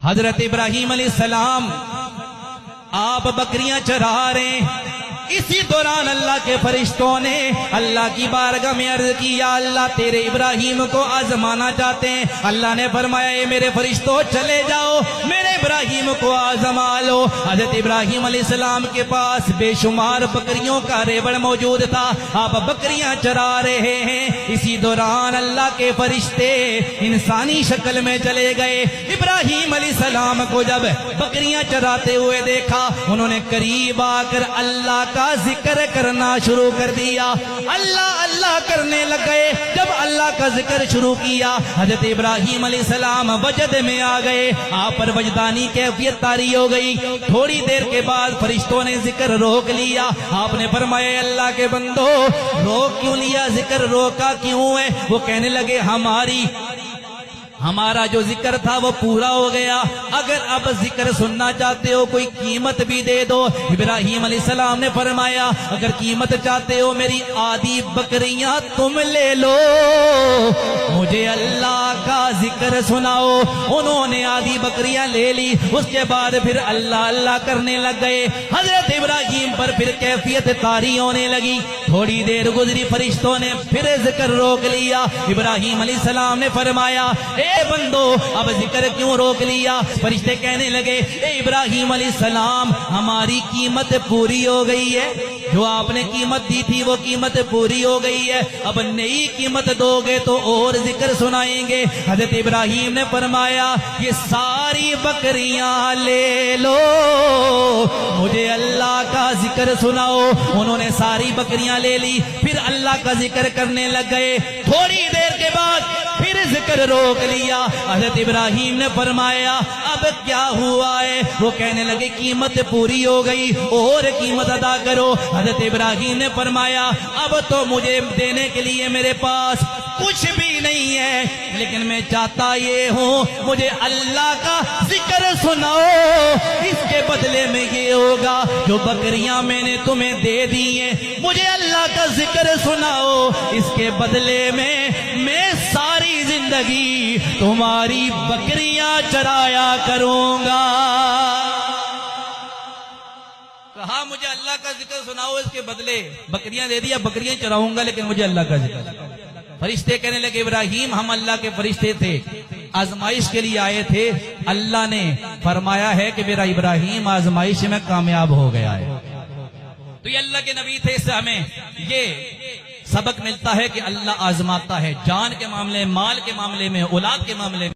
हजरत इब्राहीम अलैहिस्सलाम आप बकरियां चरा रहे। इसी दौरान अल्लाह के फरिश्तों ने अल्लाह की बारगाह में अर्ज किया, अल्लाह तेरे इब्राहीम को आजमाना चाहते हैं। अल्लाह ने फरमाया, ए मेरे फरिश्तों चले जाओ, मेरे इब्राहीम को आजमा लो। हजरत इब्राहीम अलैहिस्सलाम के पास बेशुमार बकरियों का रेबड़ मौजूद था। आप बकरियां चरा रहे हैं। इसी दौरान अल्लाह के फरिश्ते इंसानी शक्ल में चले गए। इब्राहीम अलैहिस्सलाम को जब बकरियां चराते हुए देखा, उन्होंने करीब आकर अल्लाह का जिक्र करना शुरू कर दिया। अल्लाह अल्लाह करने लग गए। जब अल्लाह का जिक्र शुरू किया, हजरत इब्राहीम अलैहिस्सलाम वजद में आ गए। आप पर वजदानी कैफियत तारी हो गई। थोड़ी देर के बाद फरिश्तों ने जिक्र रोक लिया। आपने फरमाया, अल्लाह के बंदो रोक क्यों लिया, जिक्र रोका क्यों है? वो कहने लगे, हमारा जो जिक्र था वो पूरा हो गया। अगर अब जिक्र सुनना चाहते हो कोई कीमत भी दे दो। इब्राहीम अलैहिस्सलाम ने फरमाया, अगर कीमत चाहते हो मेरी आधी बकरियां तुम ले लो, मुझे अल्लाह का जिक्र सुनाओ। उन्होंने आधी बकरियां ले ली। उसके बाद फिर अल्लाह अल्लाह करने लग गए। हजरत इब्राहीम पर फिर कैफियत तारी होने लगी। थोड़ी देर गुजरी, फरिश्तों ने फिर जिक्र रोक लिया। इब्राहीम अलैहिस्सलाम ने फरमाया, ए बंदो अब जिक्र क्यों रोक लिया? फरिश्ते कहने लगे, ए इब्राहीम अलैहिस्सलाम हमारी कीमत पूरी हो गई है। जो आपने कीमत दी थी वो कीमत पूरी हो गई है। अब नई कीमत दोगे तो और जिक्र सुनाएंगे। हजरत इब्राहीम ने फरमाया, ये सारी बकरियां ले लो, मुझे अल्लाह का जिक्र सुनाओ। उन्होंने सारी बकरियां ले ली। फिर अल्लाह का जिक्र करने लग गए। थोड़ी देर के बाद फिर जिक्र रोक लिया। हजरत इब्राहीम ने फरमाया, अब क्या हुआ है? वो कहने लगे, कीमत पूरी हो गई, और कीमत अदा करो। हजरत इब्राहीम ने फरमाया, अब तो मुझे देने के लिए मेरे पास कुछ भी नहीं है, लेकिन मैं चाहता ये हूँ, मुझे अल्लाह का जिक्र सुनाओ। इसके बदले में ये होगा, जो बकरियां मैंने तुम्हें दे दी हैं, मुझे अल्लाह का जिक्र सुनाओ। इसके बदले में मैं सारी जिंदगी तुम्हारी बकरियां चराया करूंगा। कहा, मुझे अल्लाह का जिक्र सुनाओ, इसके बदले बकरियां दे दिया, बकरियां चराऊंगा, लेकिन मुझे अल्लाह का जिक्र। फरिश्ते कहने लगे, इब्राहीम हम अल्लाह के फरिश्ते थे, आजमाइश के लिए आए थे। अल्लाह ने फरमाया है कि मेरा इब्राहीम आजमाइश में कामयाब हो गया है। तो ये अल्लाह के नबी थे। इससे हमें ये सबक मिलता है कि अल्लाह आजमाता है, जान के मामले, माल के मामले में, औलाद के मामले में।